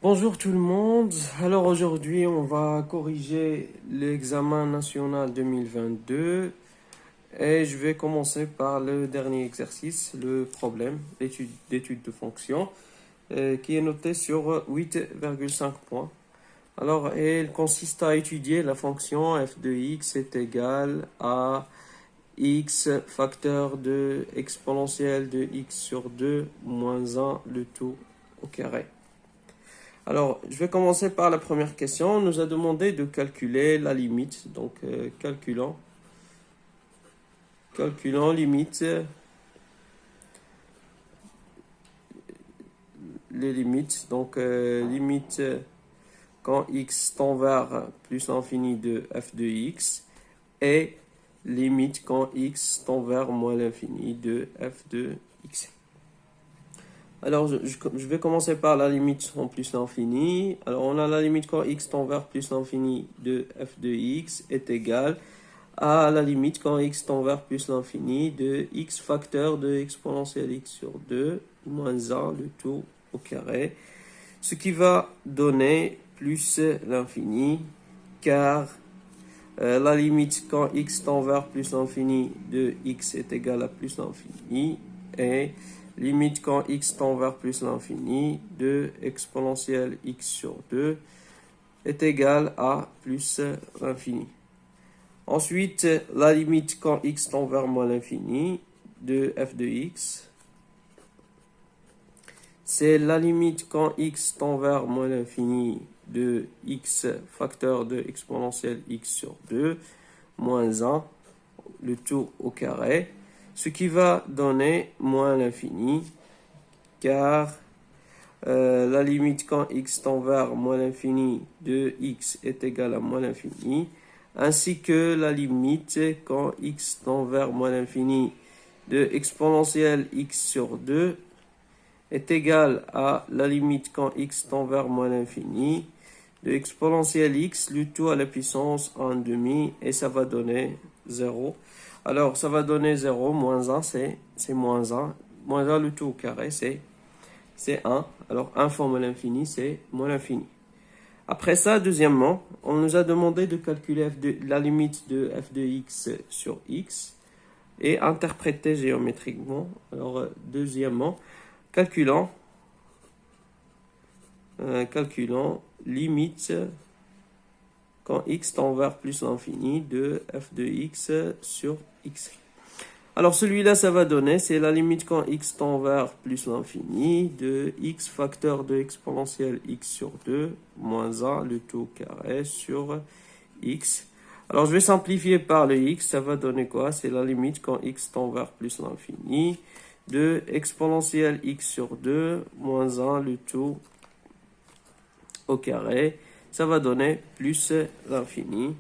Bonjour tout le monde. Alors aujourd'hui, on va corriger l'examen national 2022 et je vais commencer par le dernier exercice, le problème d'étude de fonction qui est noté sur 8,5 points. Alors, il consiste à étudier la fonction f de x est égale à x facteur de exponentielle de x sur 2 moins 1 le tout au carré. Alors, je vais commencer par la première question. On nous a demandé de calculer la limite. Donc, calculons limite, les limites. Donc, limite quand x tend vers plus l'infini de f de x et limite quand x tend vers moins l'infini de f de x. Alors, je vais commencer par la limite en plus l'infini. Alors, on a la limite quand x tend vers plus l'infini de f de x est égal à la limite quand x tend vers plus l'infini de x facteur de exponentielle x sur 2 moins 1 le tout au carré. Ce qui va donner plus l'infini car la limite quand x tend vers plus l'infini de x est égal à plus l'infini et limite quand x tend vers plus l'infini de exponentielle x sur 2 est égale à plus l'infini. Ensuite, la limite quand x tend vers moins l'infini de f de x, c'est la limite quand x tend vers moins l'infini de x facteur de exponentielle x sur 2 moins 1, le tout au carré. Ce qui va donner moins l'infini, car la limite quand x tend vers moins l'infini de x est égale à moins l'infini, ainsi que la limite quand x tend vers moins l'infini de exponentielle x sur 2 est égale à la limite quand x tend vers moins l'infini de exponentielle x, le tout à la puissance 1 demi, et ça va donner 0. Alors, ça va donner 0, moins 1, c'est moins 1. Moins 1, le tout au carré, c'est 1. Alors, 1 fois moins l'infini, c'est moins l'infini. Après ça, deuxièmement, on nous a demandé de calculer la limite de f de x sur x et interpréter géométriquement. Alors, deuxièmement, calculons limite quand x tend vers plus l'infini de f de x sur x. Alors celui-là, ça va donner, c'est la limite quand x tend vers plus l'infini de x facteur de exponentielle x sur 2 moins 1 le tout au carré sur x. Alors je vais simplifier par le x, ça va donner quoi? C'est la limite quand x tend vers plus l'infini de exponentielle x sur 2 moins 1 le tout au carré. Ça va donner plus l'infini.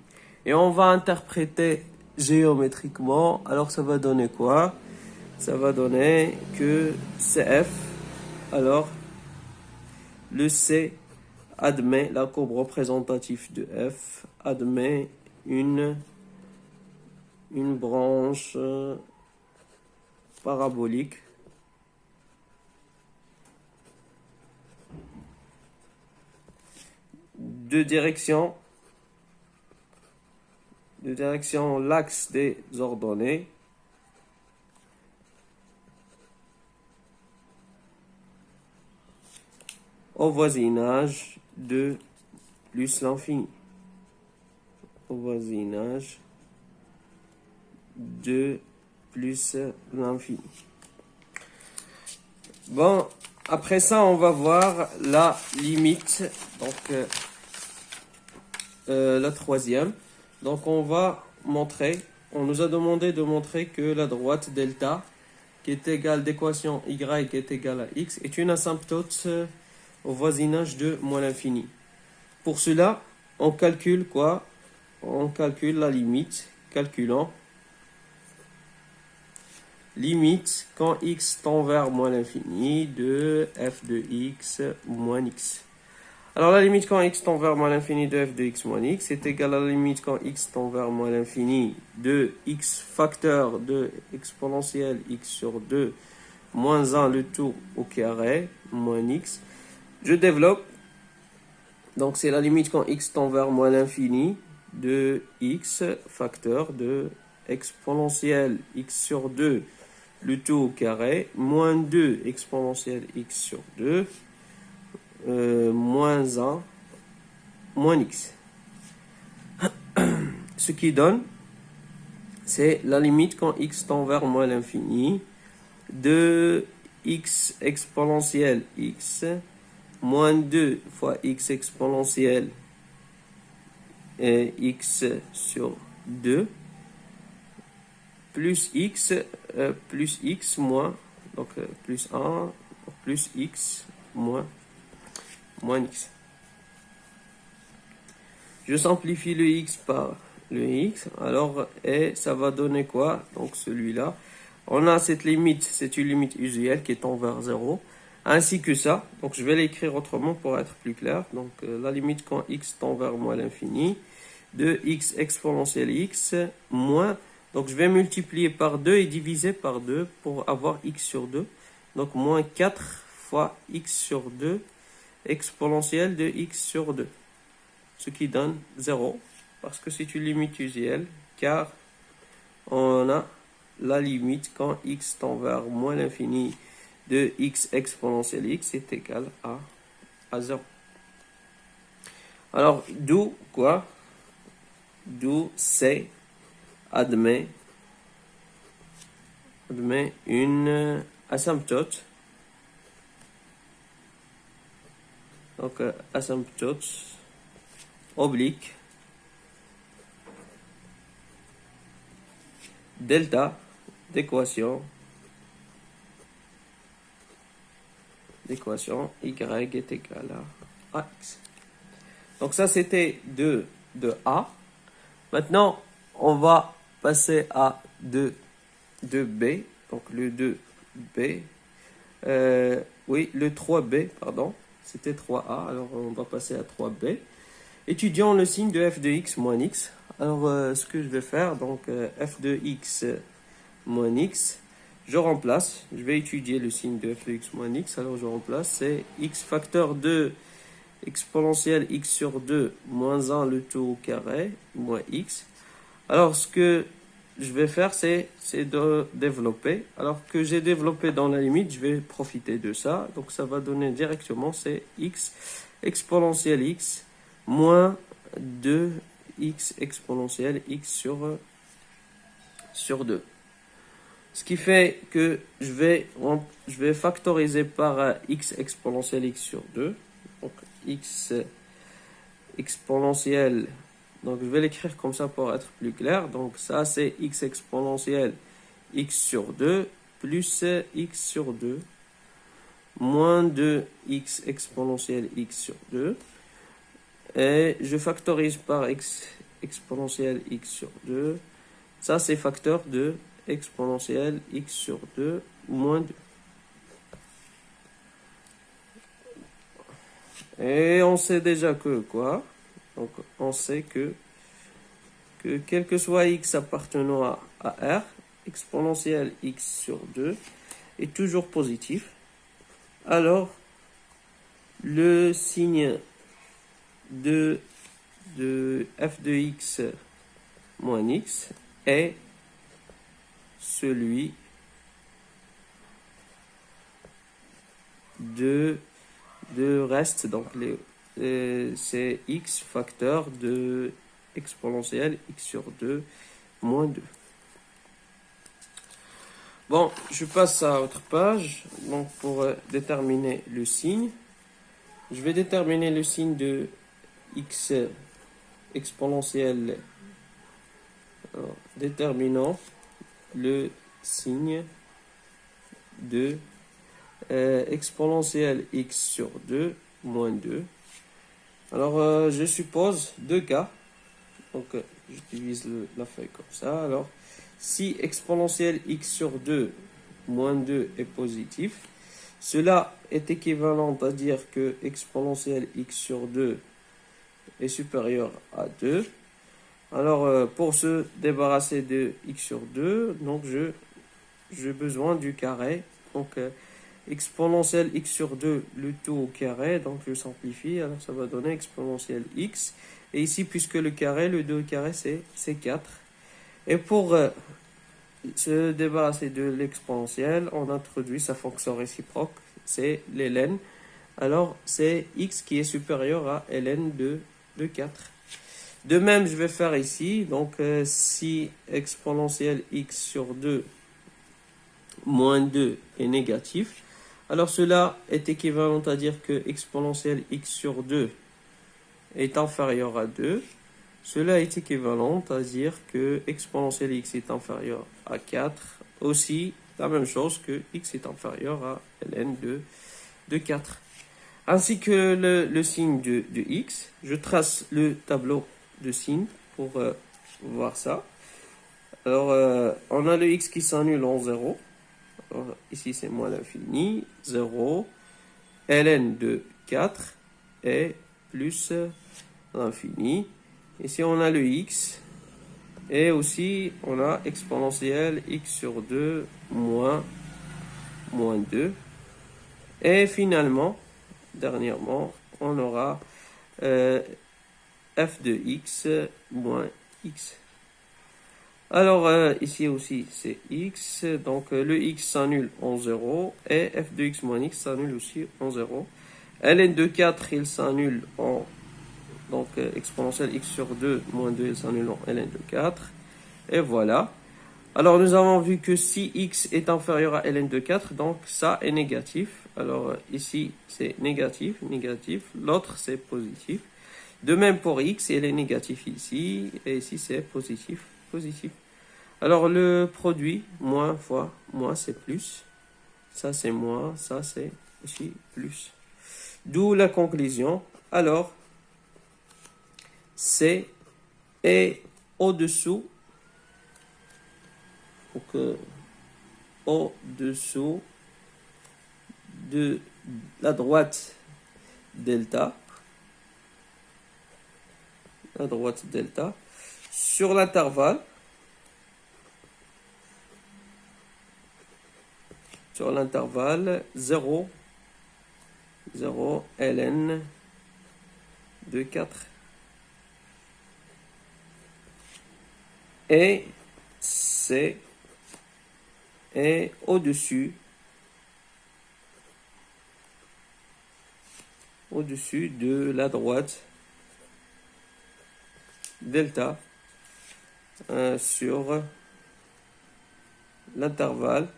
Et on va interpréter géométriquement. Alors ça va donner quoi? Ça va donner que CF, alors le C admet, la courbe représentative de F admet une branche parabolique de direction l'axe des ordonnées au voisinage de plus l'infini. Au voisinage de plus l'infini. Bon, après ça, on va voir la limite, donc la troisième. Donc on va montrer, on nous a demandé de montrer que la droite delta, qui est égale d'équation y est égale à x, est une asymptote au voisinage de moins l'infini. Pour cela, on calcule quoi? On calcule la limite, calculant limite quand x tend vers moins l'infini de f de x moins x. Alors la limite quand x tend vers moins l'infini de f de x moins x est égale à la limite quand x tend vers moins l'infini de x facteur de exponentielle x sur 2 moins 1 le tout au carré moins x. Je développe Donc c'est la limite quand x tend vers moins l'infini de x facteur de exponentielle x sur 2, le tout au carré, moins 2 exponentielle x sur 2, moins 1, moins x. Ce qui donne, c'est la limite quand x tend vers moins l'infini de x exponentielle x moins 2 fois x exponentielle x sur 2 plus x moins, donc plus 1 plus x moins x. Je simplifie le x par le x, alors et ça va donner quoi? Donc celui-là, on a cette limite, c'est une limite usuelle qui tend vers 0, ainsi que ça. Donc je vais l'écrire autrement pour être plus clair. Donc la limite quand x tend vers moins l'infini de x exponentielle x moins, donc je vais multiplier par 2 et diviser par 2 pour avoir x sur 2. Donc moins 4 fois x sur 2 exponentielle de x sur 2. Ce qui donne 0, parce que c'est une limite usuelle, car on a la limite quand x tend vers moins l'infini de x exponentielle x est égal à 0. Alors, d'où quoi? D'où C admet une asymptote. Donc, asymptote oblique delta d'équation y est égal à x. Donc ça c'était de A. Maintenant on va passer à de B. Donc le 2B. Oui, le 3B, pardon. C'était 3A. Alors on va passer à 3B. Étudions le signe de f de x moins x. Alors ce que je vais faire, donc f de x moins x, je remplace, je vais étudier le signe de f de x moins x, alors je remplace, c'est x facteur 2 exponentielle x sur 2 moins 1 le tout au carré moins x. Alors ce que je vais faire, c'est de développer. Alors que j'ai développé dans la limite, je vais profiter de ça. Donc ça va donner directement, c'est x exponentielle x moins 2x exponentielle x sur 2. Ce qui fait que je vais factoriser par x exponentielle x sur 2. Donc x exponentielle, donc je vais l'écrire comme ça pour être plus clair. Donc ça c'est x exponentielle x sur 2 plus x sur 2 moins 2x exponentielle x sur 2. Et je factorise par x exponentielle x sur 2. Ça c'est facteur de exponentielle x sur 2 moins 2. Et on sait déjà que quoi? Donc on sait que quel que soit x appartenant à R, exponentielle x sur 2 est toujours positif. Alors le signe de f de x moins x est celui de reste, donc c'est x facteur de exponentielle x sur 2 moins 2. Bon, je passe à autre page. Donc pour déterminer le signe, je vais déterminer le signe de x exponentielle. Alors, déterminant le signe de exponentielle x sur 2 moins 2. Alors, je suppose deux cas. Donc, je divise la feuille comme ça. Alors, si exponentielle x sur 2 moins 2 est positif, cela est équivalent à dire que exponentielle x sur 2 est supérieur à 2. Alors, pour se débarrasser de x sur 2, donc j'ai besoin du carré. Donc, exponentielle x sur 2, le tout au carré, donc je simplifie, alors ça va donner exponentielle x. Et ici, puisque le carré, le 2 au carré, c'est 4. Et pour se débarrasser de l'exponentielle, on introduit sa fonction réciproque, c'est ln. Alors, c'est x qui est supérieur à ln de 4. De même, je vais faire ici, donc si exponentielle x sur 2 moins 2 est négatif, alors cela est équivalent à dire que exponentielle x sur 2 est inférieur à 2. Cela est équivalent à dire que exponentielle x est inférieur à 4. Aussi, la même chose que x est inférieur à ln de 4. Ainsi que le signe de x, je trace le tableau de signes pour voir ça. Alors, on a le x qui s'annule en 0. Alors, ici, c'est moins l'infini. 0, ln de 4 et plus l'infini. Ici, on a le x. Et aussi, on a exponentielle x sur 2 moins 2. Et finalement, dernièrement, on aura f de x moins x. Alors, ici aussi, c'est x. Donc, le x s'annule en 0. Et f de x moins x s'annule aussi en 0. ln de 4, il s'annule en... Donc, exponentielle x sur 2 moins 2, il s'annule en ln de 4. Et voilà. Alors, nous avons vu que si x est inférieur à ln de 4, donc ça est négatif. Alors, ici, c'est négatif, négatif. L'autre, c'est positif. De même pour x, il est négatif ici. Et ici, c'est positif, positif. Alors, le produit, moins fois moins, c'est plus. Ça, c'est moins. Ça, c'est aussi plus. D'où la conclusion. Alors, C est au-dessous. Donc, au-dessous de la droite delta. La droite delta. Sur l'intervalle. Sur l'intervalle 0, 0, ln de 4. Et C est au-dessus de la droite delta sur l'intervalle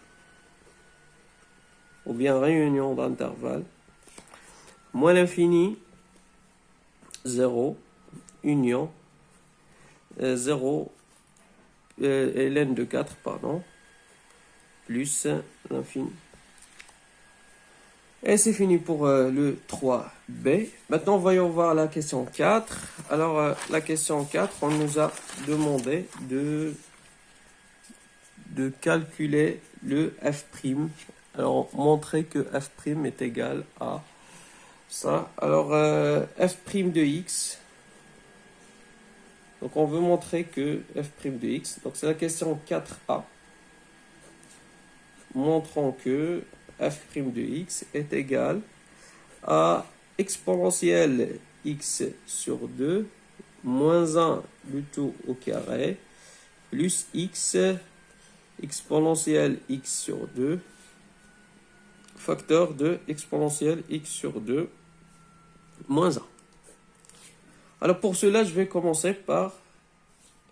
ou bien réunion d'intervalle moins l'infini 0 union 0 ln de 4 pardon plus l'infini. Et c'est fini pour le 3b. Maintenant, voyons voir la question 4. Alors, la question 4, on nous a demandé de calculer le f'. Alors, montrer que f' est égal à ça. Alors, f' de x. Donc, on veut montrer que f' de x. Donc, c'est la question 4a. Montrons que f' de x est égal à exponentielle x sur 2 moins 1 le tout au carré plus x exponentielle x sur 2 facteur de exponentielle x sur 2 moins 1. Alors pour cela, je vais commencer par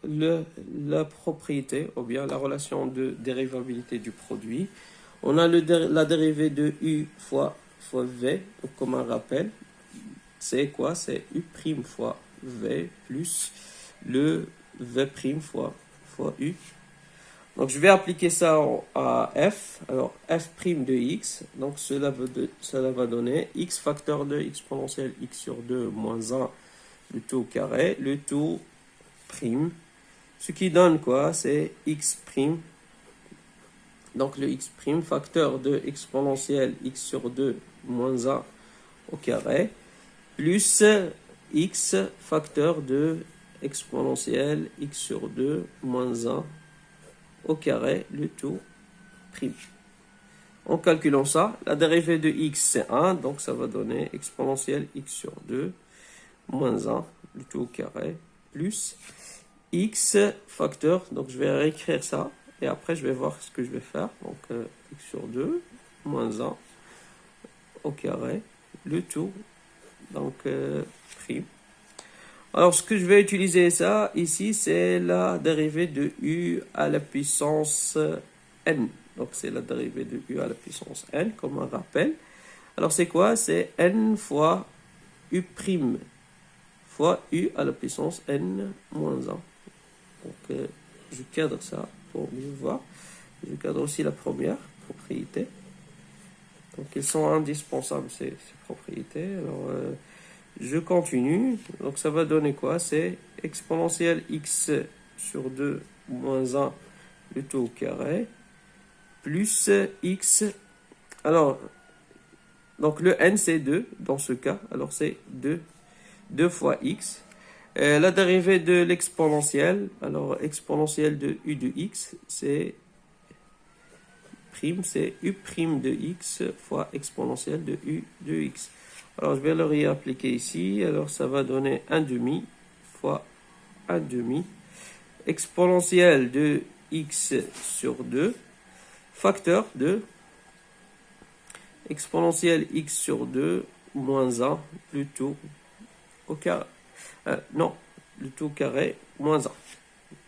la propriété ou bien la relation de dérivabilité du produit. On a la dérivée de u fois v, donc comme un rappel, c'est quoi? C'est u' fois v plus le v' fois u. Donc je vais appliquer ça à f. Alors f' de x, donc cela va donner x facteur de exponentielle x sur 2 moins 1 le tout au carré, le tout prime. Ce qui donne quoi? C'est x'. Donc le x' facteur de exponentielle x sur 2 moins 1 au carré plus x facteur de exponentielle x sur 2 moins 1 au carré, le tout prime. En calculant ça, la dérivée de x c'est 1, donc ça va donner exponentielle x sur 2 moins 1, le tout au carré, plus x facteur, donc je vais réécrire ça, et après je vais voir ce que je vais faire. Donc x sur 2 moins 1 au carré, le tout, donc prime. Alors ce que je vais utiliser ça ici, c'est la dérivée de u à la puissance n. Donc c'est la dérivée de u à la puissance n, comme un rappel. Alors c'est quoi? C'est n fois u' fois u à la puissance n moins 1. Donc je cadre ça pour mieux voir. Je cadre aussi la première propriété. Donc ils sont indispensables ces propriétés. Alors je continue. Donc ça va donner quoi? C'est exponentielle x sur 2 moins 1 le tout au carré plus x. Alors donc le n c'est 2 dans ce cas. Alors c'est 2 fois x. La dérivée de l'exponentielle, alors exponentielle de u de x, c'est prime, c'est u' de x fois exponentielle de u de x. Alors je vais le réappliquer ici, alors ça va donner 1 demi fois 1 demi, exponentielle de x sur 2, facteur de exponentielle x sur 2 moins 1, le tout au carré. Non, le tout carré moins 1.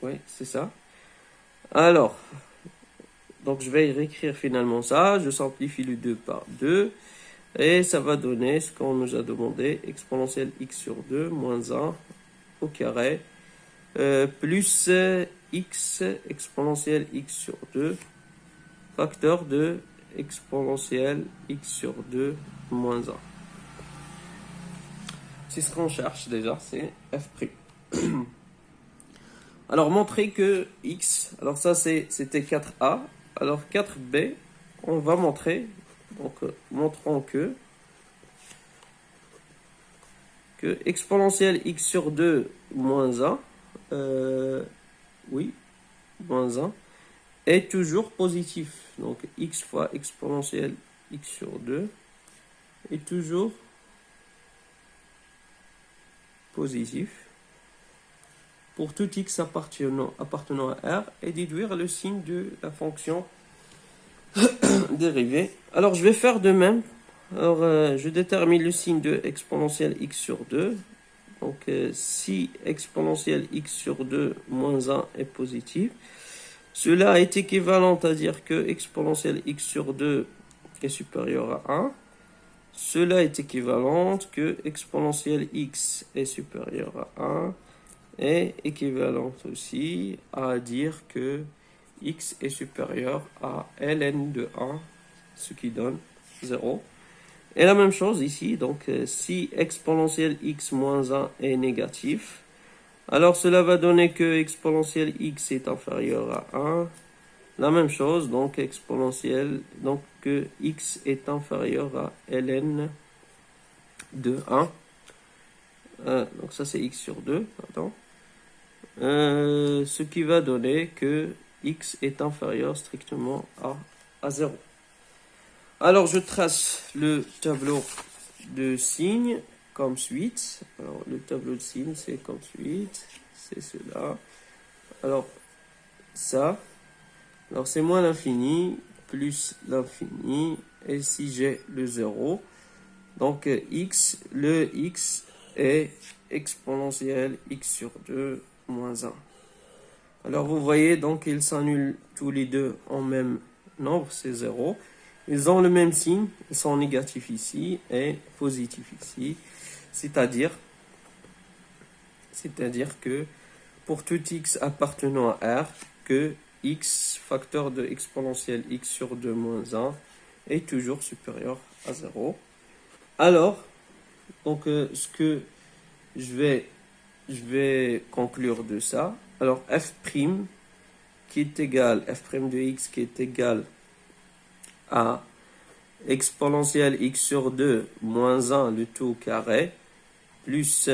Oui, c'est ça. Alors, donc je vais réécrire finalement ça. Je simplifie le 2 par 2. Et ça va donner ce qu'on nous a demandé. Exponentielle x sur 2 moins 1 au carré. Plus x exponentielle x sur 2. Facteur de exponentielle x sur 2 moins 1. C'est ce qu'on cherche déjà, c'est f'. Alors, montrer que x, alors ça c'était 4a, alors 4b, on va montrer, donc montrons que exponentielle x sur 2 moins 1, oui, moins 1, est toujours positif. Donc x fois exponentielle x sur 2 est toujours positif pour tout x appartenant à R et déduire le signe de la fonction dérivée. Alors je vais faire de même. Alors je détermine le signe de exponentielle x sur 2. Donc si exponentielle x sur 2 moins 1 est positif, cela est équivalent à dire que exponentielle x sur 2 est supérieur à 1. Cela est équivalent que exponentielle x est supérieur à 1 est équivalente aussi à dire que x est supérieur à ln de 1, ce qui donne 0. Et la même chose ici, donc si exponentielle x moins 1 est négatif, alors cela va donner que exponentielle x est inférieur à 1. La même chose, donc exponentielle, donc que x est inférieur à ln de 1. Donc ça c'est x sur 2, pardon. Ce qui va donner que x est inférieur strictement à 0. Alors je trace le tableau de signes comme suite. Alors le tableau de signes c'est comme suite, c'est cela. Alors ça, alors c'est moins l'infini plus l'infini, et si j'ai le 0, donc x, le x est exponentielle x sur 2 moins 1. Alors vous voyez, donc ils s'annulent tous les deux en même nombre, c'est 0. Ils ont le même signe, ils sont négatifs ici et positifs ici. C'est-à-dire que pour tout x appartenant à R, que x facteur de exponentielle x sur 2 moins 1 est toujours supérieur à 0. Alors, donc ce que je vais conclure de ça, alors f' qui est égal, f' de x qui est égal à exponentielle x sur 2 moins 1 le tout au carré plus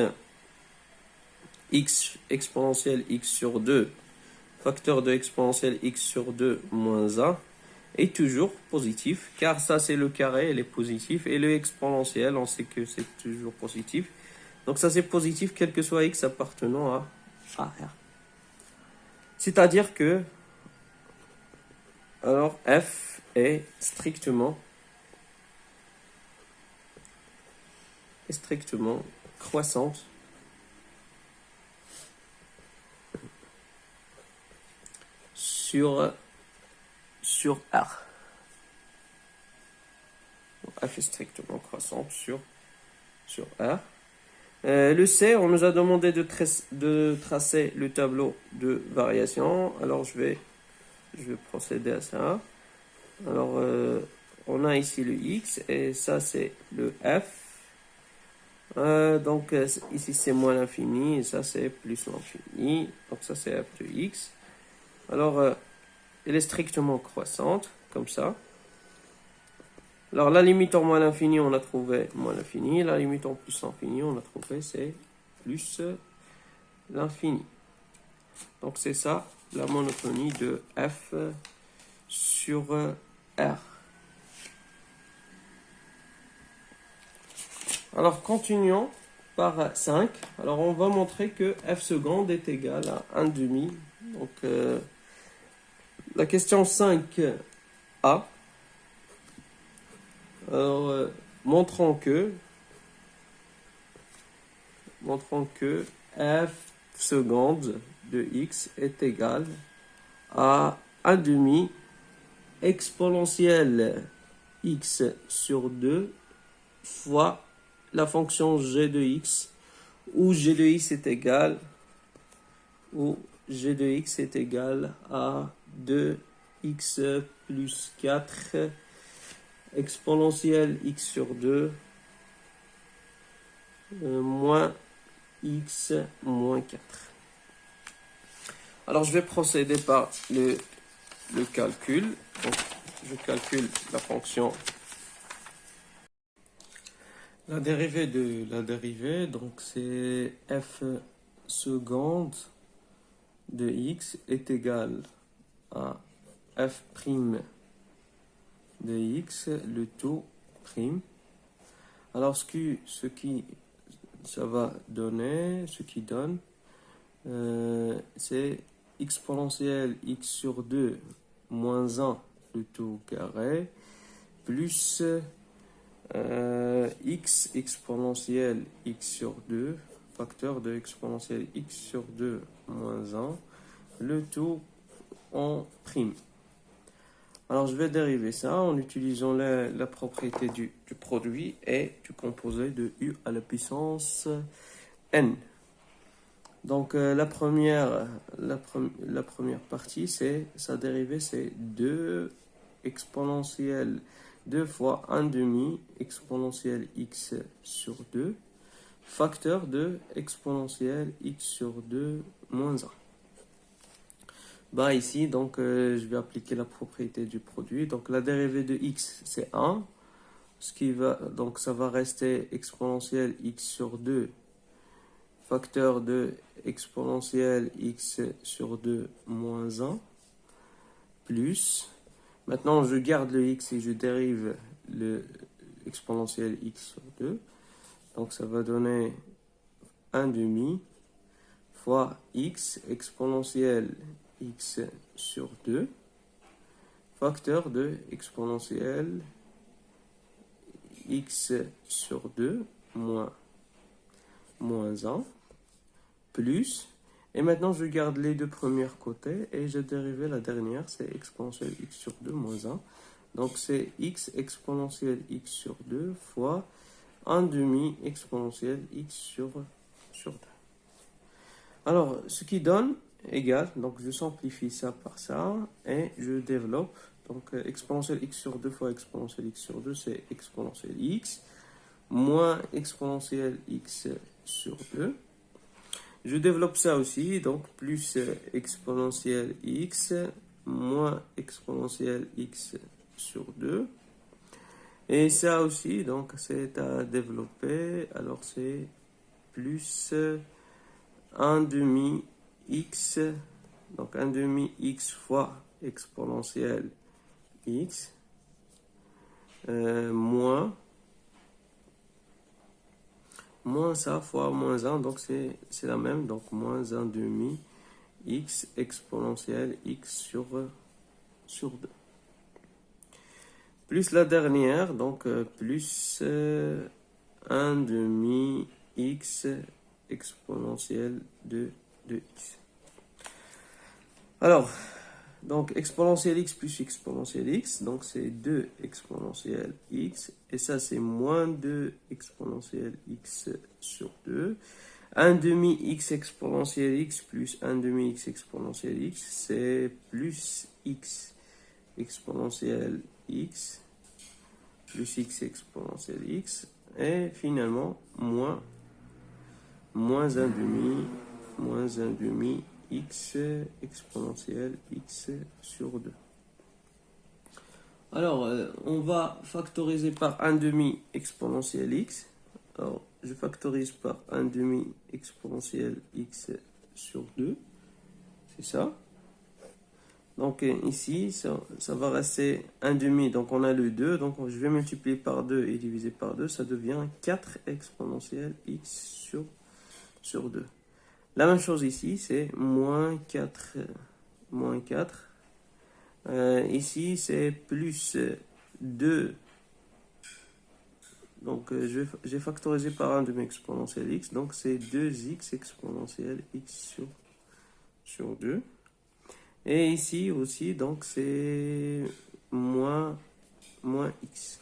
x exponentielle x sur 2 facteur de exponentielle x sur 2 moins 1 est toujours positif, car ça c'est le carré, il est positif, et le exponentiel, on sait que c'est toujours positif. Donc ça c'est positif, quel que soit x appartenant à R. C'est-à-dire que, alors f est strictement croissante sur R. F est strictement croissante sur R. Le C, on nous a demandé de tracer le tableau de variation. Alors je vais procéder à ça. Alors on a ici le X et ça c'est le F. Donc ici c'est moins l'infini et ça c'est plus l'infini. Donc ça c'est f de x. Alors elle est strictement croissante comme ça. Alors la limite en moins l'infini on a trouvé moins l'infini. La limite en plus l'infini on a trouvé c'est plus l'infini. Donc c'est ça la monotonie de f sur R. Alors, continuons par 5. Alors, on va montrer que f seconde est égal à 1 demi. Donc, la question 5a. Alors, montrons que f seconde de x est égal à 1 demi exponentielle x sur 2 fois la fonction g de x, où g de x est égal, à 2x plus 4 exponentielle x sur 2 moins x moins 4. Alors je vais procéder par le calcul. Donc, je calcule la fonction. La dérivée de la dérivée, donc c'est f seconde de x est égal à f prime de x, le tout prime. Alors ce qui ça va donner, ce qui donne, c'est exponentielle x sur 2 moins 1 le tout carré plus x exponentielle x sur 2, facteur de exponentielle x sur 2 moins 1, le tout en prime. Alors je vais dériver ça en utilisant la propriété du produit et du composé de u à la puissance n. Donc la première partie, c'est sa dérivée, c'est 2 exponentielle 2 fois 1 demi exponentielle x sur 2, facteur de exponentielle x sur 2 moins 1. Bah ici, donc, je vais appliquer la propriété du produit. Donc, la dérivée de x, c'est 1. Donc, ça va rester exponentielle x sur 2, facteur de exponentielle x sur 2 moins 1, plus. Maintenant, je garde le x et je dérive le exponentielle x sur 2. Donc, ça va donner 1 demi fois x exponentielle x sur 2, facteur de exponentielle x sur 2 moins 1, plus. Et maintenant, je garde les deux premiers côtés et je dérive la dernière, c'est exponentielle x sur 2 moins 1. Donc, c'est x exponentielle x sur 2 fois 1 demi exponentielle x sur 2. Alors, ce qui donne égal, donc je simplifie ça par ça et je développe. Donc, exponentielle x sur 2 fois exponentielle x sur 2, c'est exponentielle x moins exponentielle x sur 2. Je développe ça aussi, donc plus exponentielle x moins exponentielle x sur 2. Et ça aussi, donc c'est à développer. Alors c'est plus 1 demi x, donc 1 demi x fois exponentielle x moins ça fois moins 1, donc c'est la même, donc moins 1 demi x exponentielle x sur 2. Plus la dernière, donc plus 1 demi x exponentielle de x. Alors, donc exponentielle x plus exponentielle x, donc c'est 2 exponentielle x, et ça c'est moins 2 exponentielle x sur 2. 1 demi x exponentielle x plus 1 demi x exponentielle x, c'est plus x exponentielle x plus x exponentielle x, et finalement moins 1 demi x exponentielle x sur 2. Alors, on va factoriser par 1 demi exponentielle x. Alors, je factorise par 1 demi exponentielle x sur 2. C'est ça. Donc, ici, ça va rester 1 demi. Donc, on a le 2. Donc, je vais multiplier par 2 et diviser par 2. Ça devient 4 exponentielle x sur 2. La même chose ici, c'est moins 4. Ici, c'est plus 2. Donc, j'ai factorisé par 1 demi exponentielle x. Donc, c'est 2x exponentielle x sur 2. Et ici aussi, donc, c'est moins x.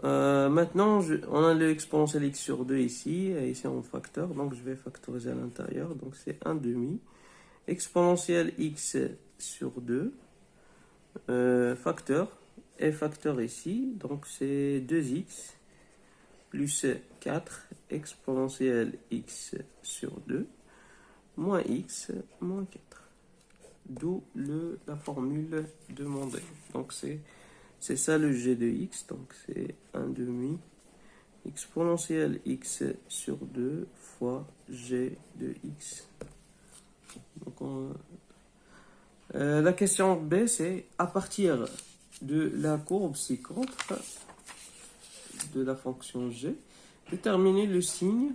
Maintenant, on a l'exponentielle x sur 2 ici, et ici on facteur, donc je vais factoriser à l'intérieur, donc c'est 1 demi, exponentielle x sur 2, facteur, et facteur ici, donc c'est 2x, plus 4, exponentielle x sur 2, moins x, moins 4. D'où la formule demandée. Donc c'est ça le g de x, donc c'est 1 demi exponentielle x sur 2 fois g de x. Donc la question B, c'est à partir de la courbe ci-contre de la fonction g, déterminer le signe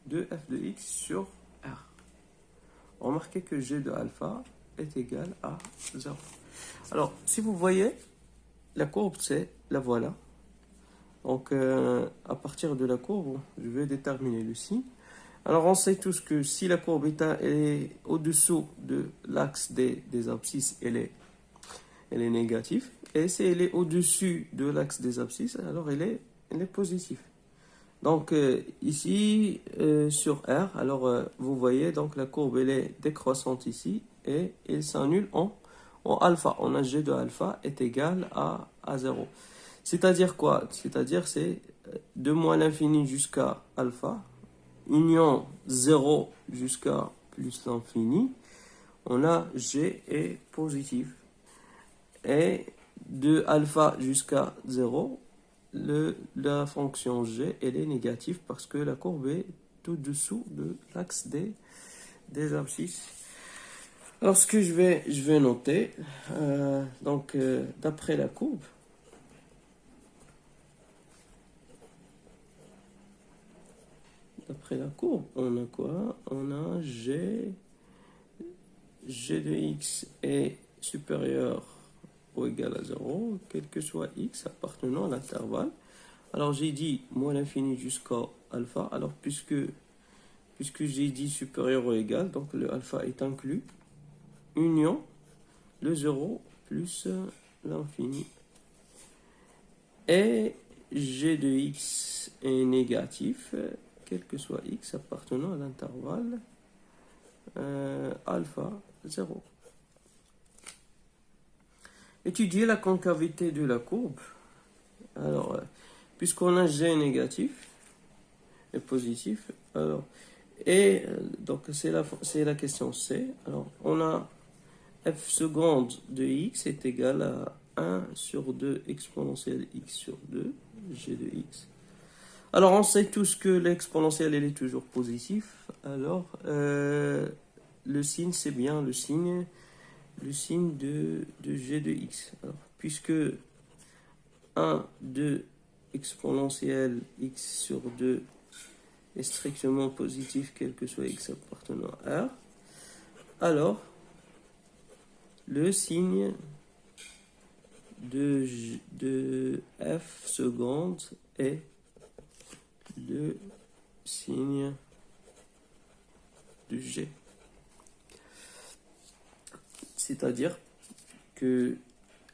de f de x sur R. Remarquez que g de alpha est égal à 0. Alors, si vous voyez, la courbe, c'est la voilà. Donc, à partir de la courbe, je vais déterminer le signe. Alors, on sait tous que si la courbe est au-dessous de l'axe des abscisses, elle est négative. Et si elle est au-dessus de l'axe des abscisses, alors elle est positive. Donc, ici, sur R, alors vous voyez, donc la courbe, elle est décroissante ici, et elle s'annule en alpha. On a g de alpha est égal à 0. C'est-à-dire quoi? C'est-à-dire c'est de moins l'infini jusqu'à alpha, union 0 jusqu'à plus l'infini, on a g est positif. Et de alpha jusqu'à 0, la fonction g, elle est négative parce que la courbe est au-dessous de l'axe des abscisses. Alors, ce que je vais noter, d'après la courbe, on a quoi? On a g de x est supérieur ou égal à 0, quel que soit x appartenant à l'intervalle. Alors, j'ai dit moins l'infini jusqu'à alpha. Alors, puisque j'ai dit supérieur ou égal, donc le alpha est inclus, union le 0 plus l'infini. Et g de x est négatif, quel que soit x appartenant à l'intervalle alpha 0. Étudier la concavité de la courbe. Alors, puisqu'on a g négatif et positif, alors, donc c'est la question C. Alors, on a f seconde de x est égal à 1 sur 2 exponentielle x sur 2, g de x. Alors, on sait tous que l'exponentielle, elle est toujours positive. Alors, le signe, c'est bien le signe le signe de g de x. Alors, puisque 1 de exponentielle x sur 2 est strictement positif, quel que soit x appartenant à R, alors le signe de f seconde est le signe de g. C'est-à-dire que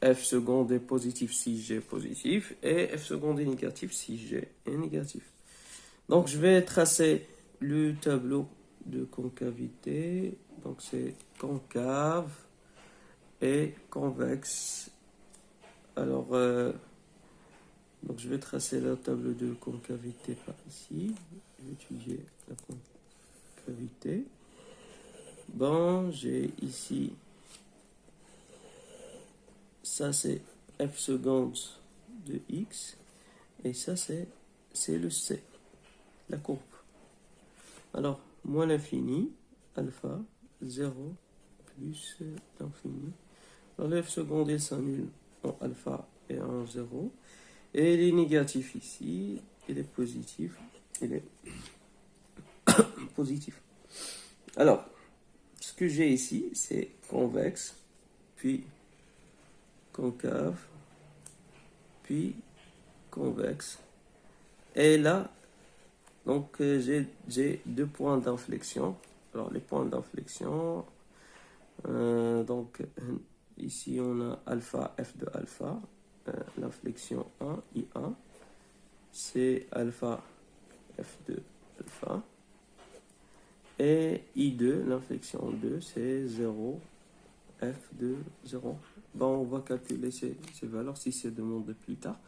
f seconde est positif si g est positif et f seconde est négatif si g est négatif. Donc je vais tracer le tableau de concavité. Donc c'est concave et convexe. Alors donc je vais tracer le tableau de concavité par ici. Je vais étudier la concavité. Bon, j'ai ici, ça c'est f seconde de x et ça c'est le c, la courbe. Alors moins l'infini, alpha 0 plus l'infini. Alors le f seconde il s'annule en alpha et en 0 et il est négatif ici, il est positif, il est positif. Alors ce que j'ai ici c'est convexe puis concave puis convexe et là donc j'ai deux points d'inflexion. Alors les points d'inflexion, donc ici on a alpha f de alpha, l'inflexion 1 I1, c'est alpha f de alpha, et I2, l'inflexion 2, c'est 0 f de 0. Bon, on va calculer ces valeurs si c'est demandé plus tard.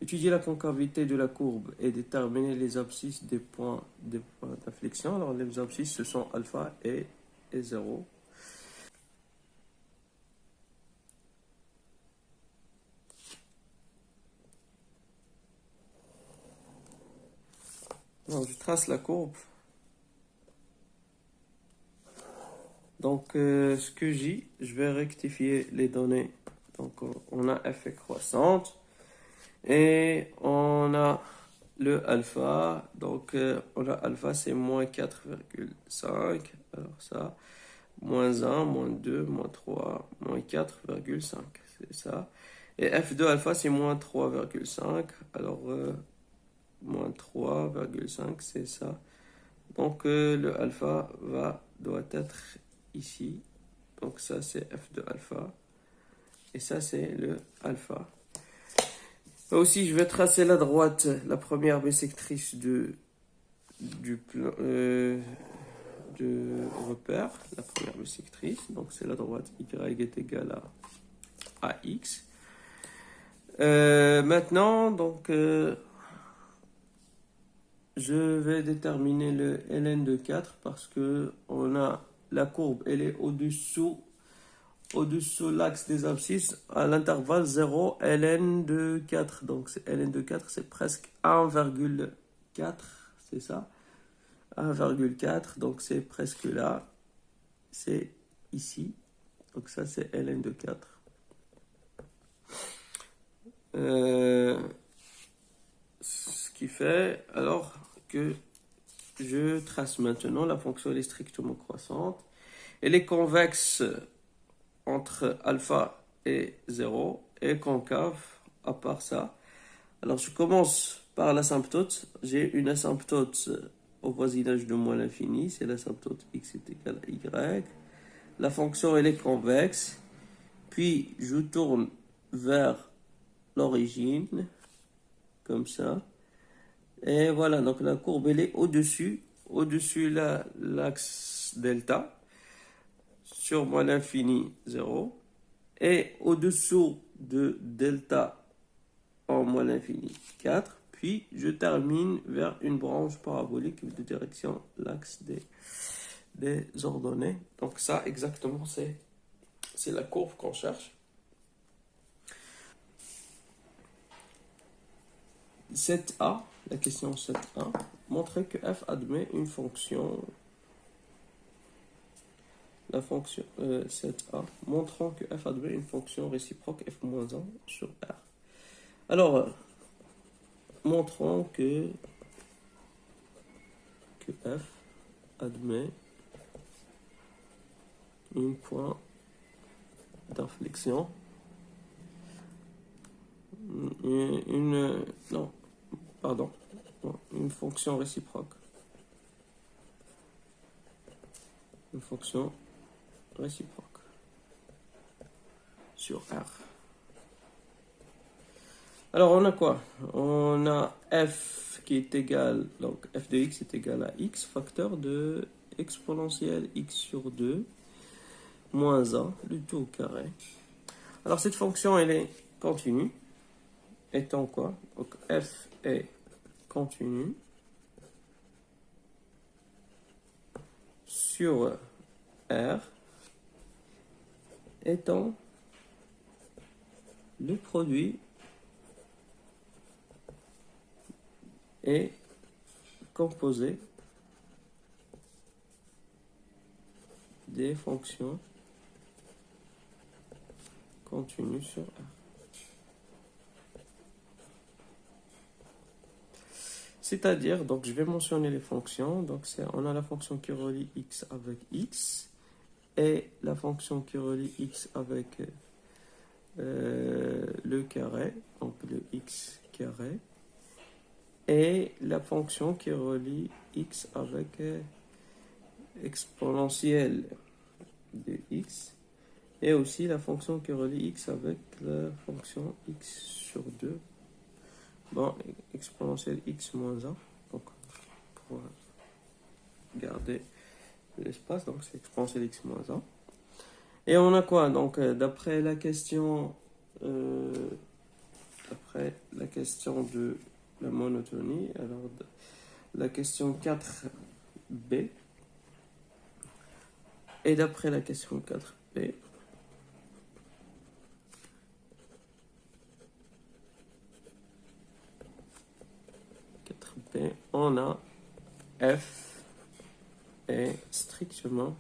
Étudier la concavité de la courbe et déterminer les abscisses des points d'inflexion. Alors les abscisses ce sont alpha et 0. Donc je trace la courbe. Donc ce que j'ai, je vais rectifier les données. Donc on a f est croissante et on a le alpha. Donc on a alpha c'est moins 4,5. Alors ça, moins 1, moins 2, moins 3, moins 4,5. C'est ça. Et f de alpha c'est moins 3,5. Alors moins 3,5 c'est ça. Donc le alpha doit être ici. Donc ça c'est f de alpha. Et ça c'est le alpha. Là aussi je vais tracer la droite, la première bisectrice de repère, la première bisectrice. Donc c'est la droite y est égale à x. Maintenant donc je vais déterminer le ln de 4 parce que on a la courbe, elle est au-dessous l'axe des abscisses à l'intervalle 0 ln de 4. Donc ln de 4 c'est presque 1,4, c'est ça, 1,4, donc c'est presque là, c'est ici, donc ça c'est ln de 4. Ce qui fait alors que je trace maintenant la fonction, elle est strictement croissante, elle est convexe entre alpha et 0 et concave à part ça. Alors je commence par l'asymptote, j'ai une asymptote au voisinage de moins l'infini, c'est l'asymptote x est égal à y. La fonction elle est convexe, puis je tourne vers l'origine, comme ça. Et voilà, donc la courbe elle est au-dessus l'axe delta, sur moins l'infini 0, et au-dessous de delta en moins l'infini 4, puis je termine vers une branche parabolique de direction l'axe des ordonnées. Donc ça exactement c'est la courbe qu'on cherche. 7a, la question 7a, montrer que f admet une fonction la fonction 7a, montrant que f admet une fonction réciproque f-1 sur R. Alors, montrons que f admet une point d'inflexion, une fonction réciproque. Une fonction réciproque sur R. Alors on a quoi? On a f qui est égal, donc f de x est égal à x facteur de exponentielle x sur 2 moins 1, le tout au carré. Alors cette fonction elle est continue, étant quoi? Donc f est continue sur R étant le produit est composé des fonctions continues sur R. C'est-à-dire, donc je vais mentionner les fonctions. Donc on a la fonction qui relie x avec x et la fonction qui relie x avec le carré, donc le x carré, et la fonction qui relie x avec exponentielle de x, et aussi la fonction qui relie x avec la fonction x sur 2, bon, exponentielle x moins 1, donc pour garder l'espace, donc c'est exponentielle x moins 1. Et on a quoi? Donc d'après la question de la monotonie, alors la question 4b, et d'après la question 4b, on a f est strictement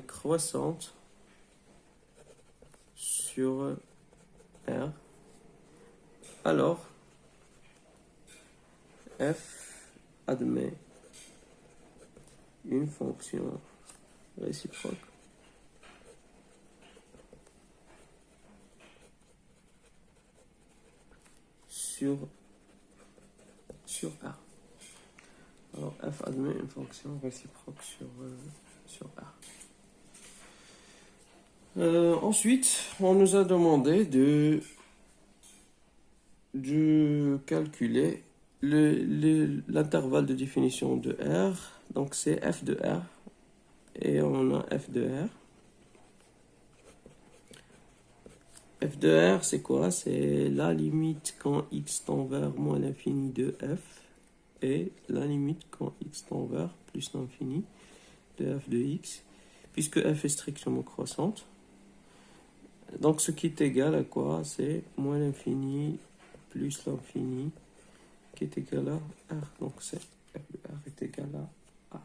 croissante sur R, alors f admet une fonction réciproque sur R. Alors f admet une fonction réciproque sur R. Ensuite, on nous a demandé de calculer l'intervalle de définition de R. Donc c'est f de R. Et on a f de R. F de R, c'est quoi? C'est la limite quand x tend vers moins l'infini de f et la limite quand x tend vers plus l'infini de f de x, puisque f est strictement croissante. Donc ce qui est égal à quoi? C'est moins l'infini plus l'infini qui est égal à R. Donc c'est f de R est égal à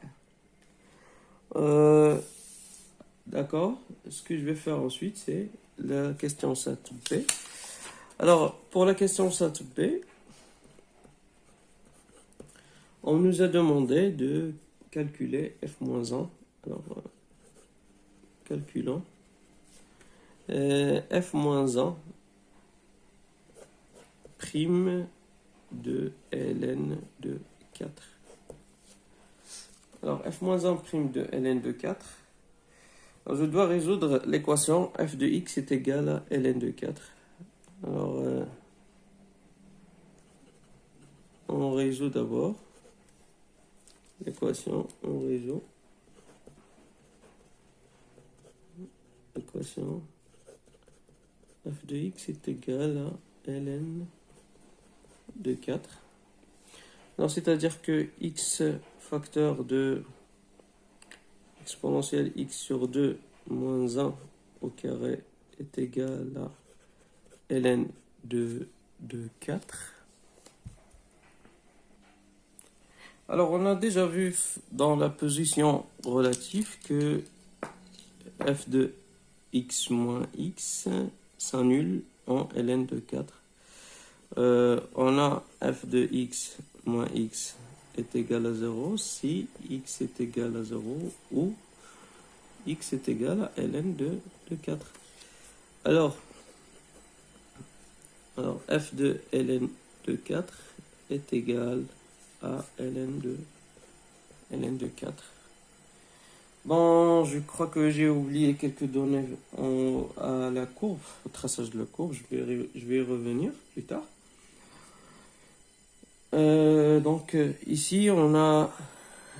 R. D'accord. Ce que je vais faire ensuite, c'est la question 7b. Alors, pour la question 7b, on nous a demandé de calculer f-1. Alors, calculons. f-1 prime de ln de 4. Alors, f-1 prime de ln de 4. Alors, je dois résoudre l'équation f de x est égal à ln de 4. Alors, on résout d'abord l'équation, on résout l'équation f de x est égal à ln de 4. Alors, c'est-à-dire que x facteur de exponentielle x sur 2 moins 1 au carré est égal à ln de 4. Alors, on a déjà vu dans la position relative que f de x moins x s'annule en ln de 4. On a f de x moins x est égal à 0 si x est égal à 0 ou x est égal à ln de 4. Alors f de ln de 4 est égal à ln de 4. Bon, je crois que j'ai oublié quelques données à la courbe, au traçage de la courbe. Je vais y revenir plus tard. Ici, on a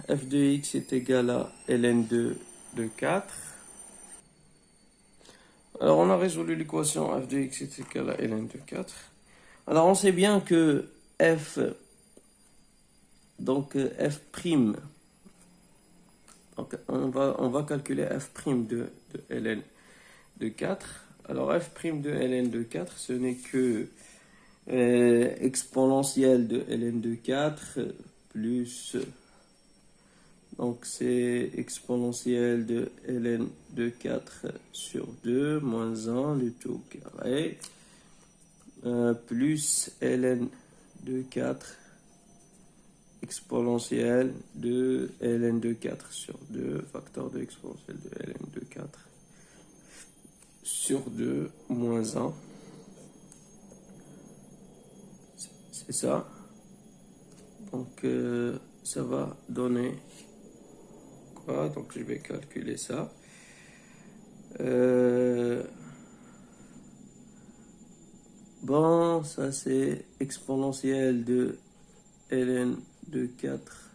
f de x est égal à ln de 4. Alors, on a résolu l'équation f de x est égal à ln de 4. Alors, on sait bien que f, f prime, donc on va calculer f prime de ln de 4. Alors, f prime de ln de 4, ce n'est que exponentielle de ln de 4 plus, donc c'est exponentielle de ln de 4 sur 2 moins 1 le tout au carré plus ln de 4 exponentielle de ln de 4 sur 2 facteur de exponentielle de ln de 4 sur 2 moins 1. C'est ça. Donc, ça va donner quoi? Donc, je vais calculer ça. Bon, ça c'est exponentielle de ln de 4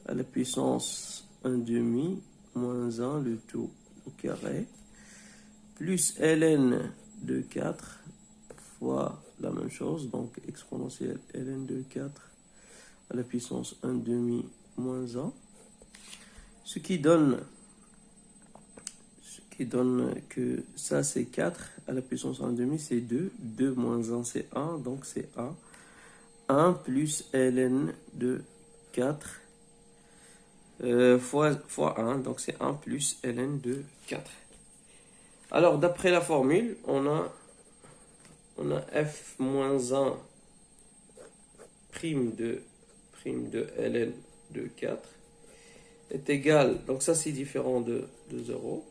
à la puissance 1 demi moins 1 le tout au carré plus ln de 4 fois la même chose, donc exponentielle ln de 4 à la puissance 1 demi moins 1, ce qui donne que ça c'est 4 à la puissance 1 demi, c'est 2, 2 moins 1 c'est 1, donc c'est 1, 1 plus ln de 4 fois 1, donc c'est 1 plus ln de 4. Alors d'après la formule, on a f moins 1 prime de ln de 4 est égal, donc ça c'est différent de 0,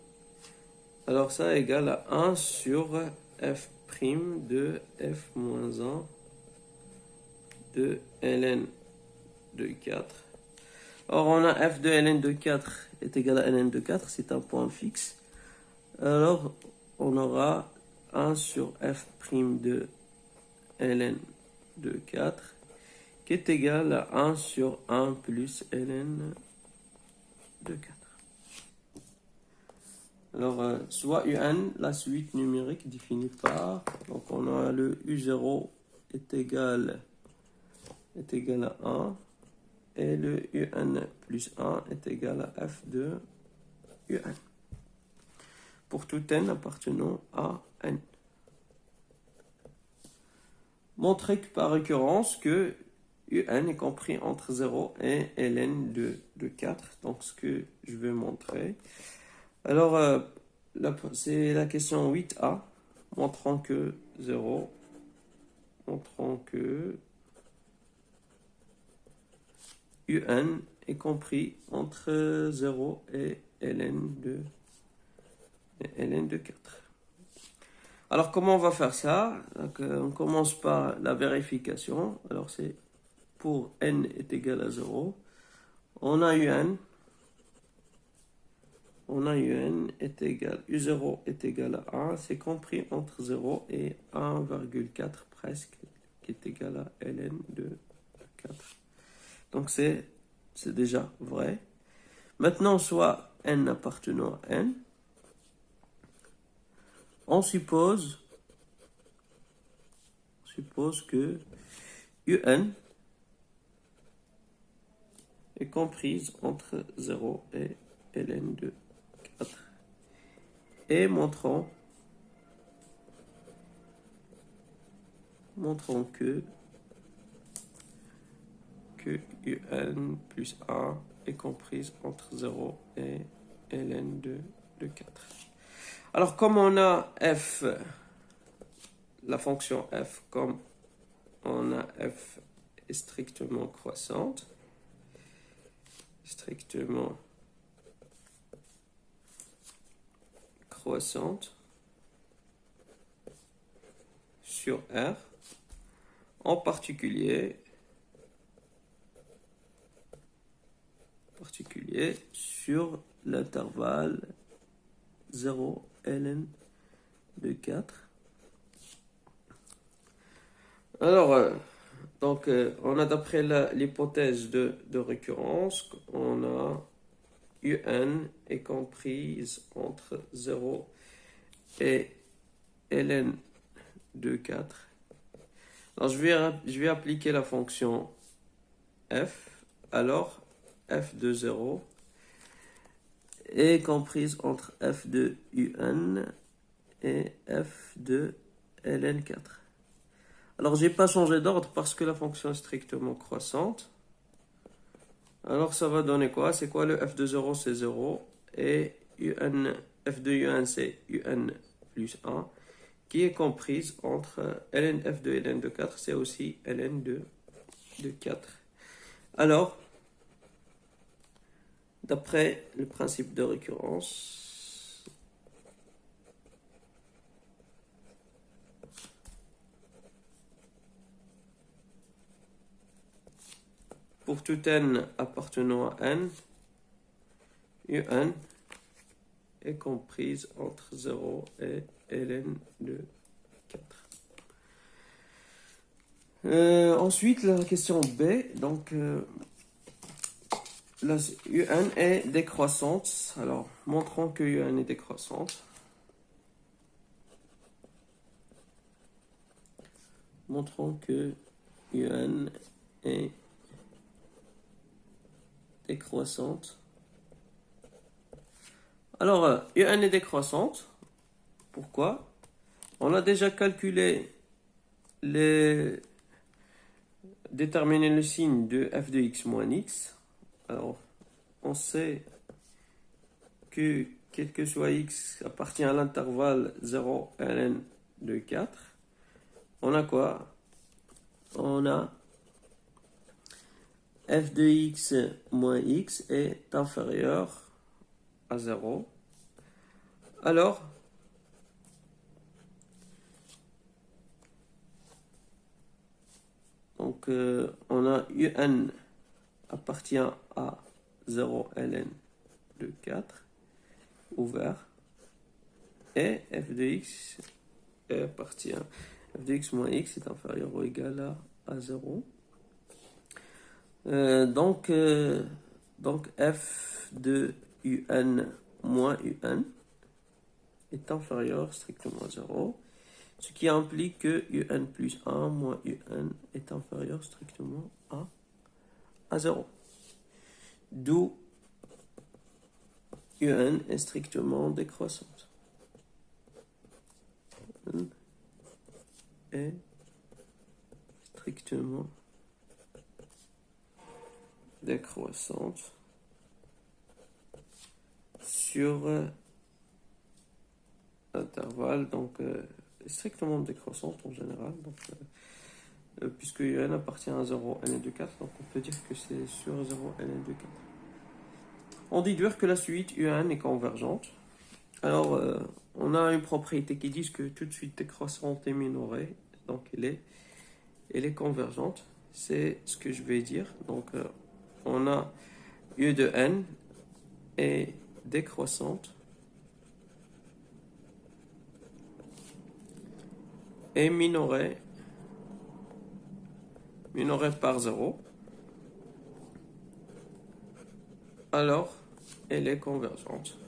alors ça est égal à 1 sur f prime de f moins 1 de ln de 4. Or on a f de ln de 4 est égal à ln de 4, c'est un point fixe, alors on aura 1 sur f prime de ln de 4 qui est égal à 1 sur 1 plus ln de 4. Alors, soit un, la suite numérique définie par, donc on a le u0 est égal à 1, et le un plus 1 est égal à f de un. Pour tout n appartenant à n. Montrer par récurrence que un est compris entre 0 et ln de 4, donc ce que je vais montrer. Alors, c'est la question 8a, montrant que un est compris entre 0 et ln de 4. Alors, comment on va faire ça? Donc, on commence par la vérification. Alors, c'est pour n est égal à 0. On a un est égal, u0 est égal à 1, c'est compris entre 0 et 1,4 presque, qui est égal à ln de 4. Donc c'est déjà vrai. Maintenant, soit n appartenant à n, on suppose que un est comprise entre 0 et ln de 4. Et montrons que que un plus 1 est comprise entre 0 et ln de 4. Alors, comme on a f, la fonction f, comme on a f est strictement croissante, sur R, en particulier sur l'intervalle 0 ln de 4. Alors, donc, on a d'après l'hypothèse de récurrence, on a un est comprise entre 0 et ln de 4. Alors, je vais appliquer la fonction f. Alors, f de 0 est comprise entre f de un et f de ln4. Alors, j'ai pas changé d'ordre parce que la fonction est strictement croissante. Alors, ça va donner quoi? C'est quoi le f de 0? C'est 0. Et f de un, c'est un plus 1, qui est comprise entre ln f de ln de 4, c'est aussi ln de 4. Alors, d'après le principe de récurrence, pour tout n appartenant à n, un est comprise entre 0 et ln de 4. Ensuite, la question B, donc la un est décroissante. Alors, montrons que un est décroissante. Montrons que un est décroissante. Alors, un est décroissante. Pourquoi? On a déjà calculé déterminer le signe de f de x moins x. Alors, on sait que quel que soit x appartient à l'intervalle 0 ln de 4. On a quoi? On a f de x moins x est inférieur à 0. Alors, donc, on a un appartient à 0 ln de 4, ouvert, et f de x appartient, f de x moins x est inférieur ou égal à 0. Donc, f de un moins un est inférieur strictement à 0, ce qui implique que un plus 1 moins un est inférieur strictement à 0. D'où un est strictement décroissante. Un est strictement décroissante sur l'intervalle, donc strictement décroissante en général, donc, puisque un appartient à 0 ln de 4, donc on peut dire que c'est sur 0 ln de 4. On déduire que la suite un est convergente. Alors, on a une propriété qui dit que toute suite décroissante est minorée, donc elle est convergente. C'est ce que je vais dire. Donc, on a u de n est décroissante et minorée par 0. Alors, elle est convergente.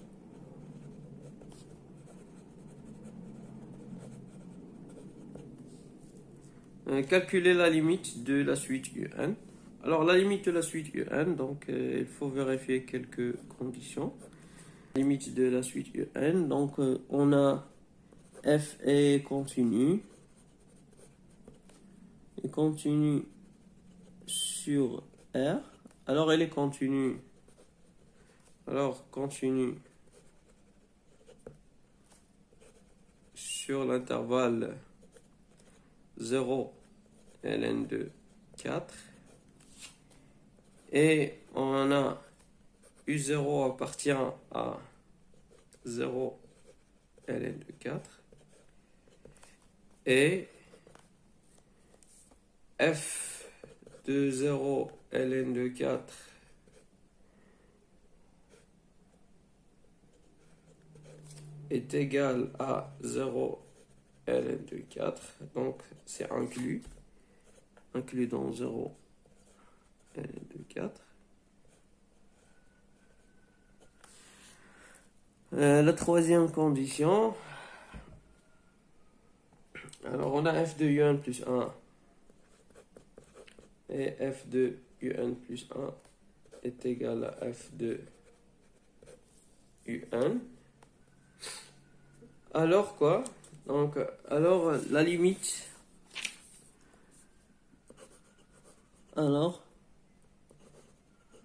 Calculer la limite de la suite un. Alors, la limite de la suite un, donc il faut vérifier quelques conditions. Limite de la suite un, donc on a f est continu. Et continue sur R. Alors, elle est continue. Alors, continue sur l'intervalle 0, ln de 4. Et on a U0 appartient à 0, ln de 4. Et f de 0, ln de 4 est égal à 0, ln de 4. Donc, c'est inclus dans 0, ln de 4. La troisième condition, alors on a f de un plus 1 et f de un plus 1 est égal à f de un. Alors quoi? Donc, alors la limite,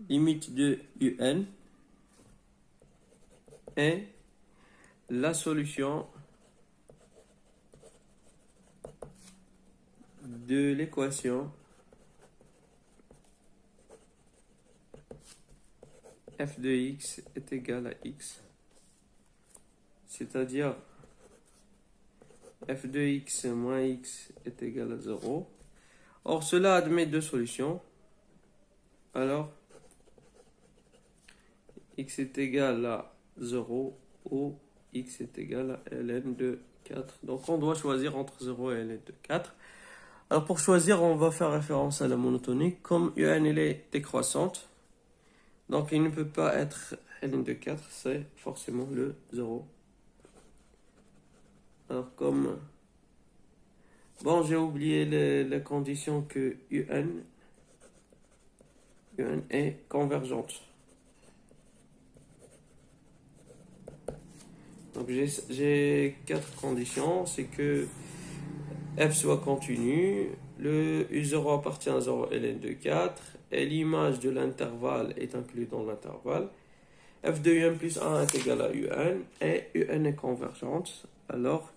limite de un est la solution de l'équation f de x est égal à x, c'est-à-dire f de x moins x est égal à 0. Or, cela admet deux solutions. Alors, x est égal à 0 ou x est égal à ln de 4. Donc, on doit choisir entre 0 et ln de 4. Alors, pour choisir, on va faire référence à la monotonie. Comme un elle est décroissante, donc il ne peut pas être ln de 4, c'est forcément le 0. Alors, comme... Bon, j'ai oublié la condition que un est convergente. Donc j'ai quatre conditions, c'est que f soit continu, le U0 appartient à 0 ln de 4, et l'image de l'intervalle est inclue dans l'intervalle. F de un plus 1 est égal à un, et un est convergente. Alors,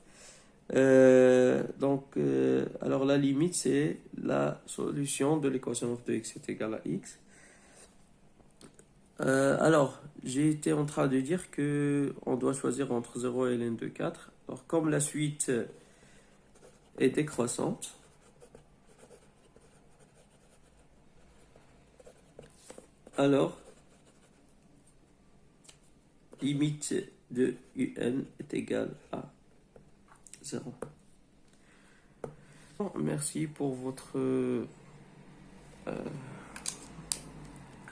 alors la limite, c'est la solution de l'équation f de x est égal à x. Alors, j'ai été en train de dire que on doit choisir entre 0 et ln de 4. Alors, comme la suite est décroissante, alors limite de un est égale à 0. Merci pour votre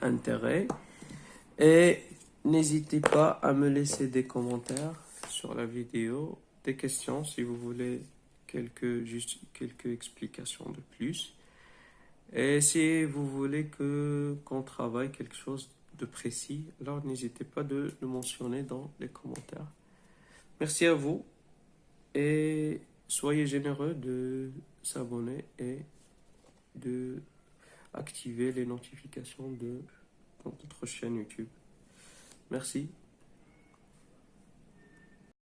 intérêt. Et n'hésitez pas à me laisser des commentaires sur la vidéo, des questions si vous voulez juste quelques explications de plus. Et si vous voulez qu'on travaille quelque chose de précis, alors n'hésitez pas de le mentionner dans les commentaires. Merci à vous et soyez généreux de s'abonner et de activer les notifications de notre chaîne YouTube. Merci.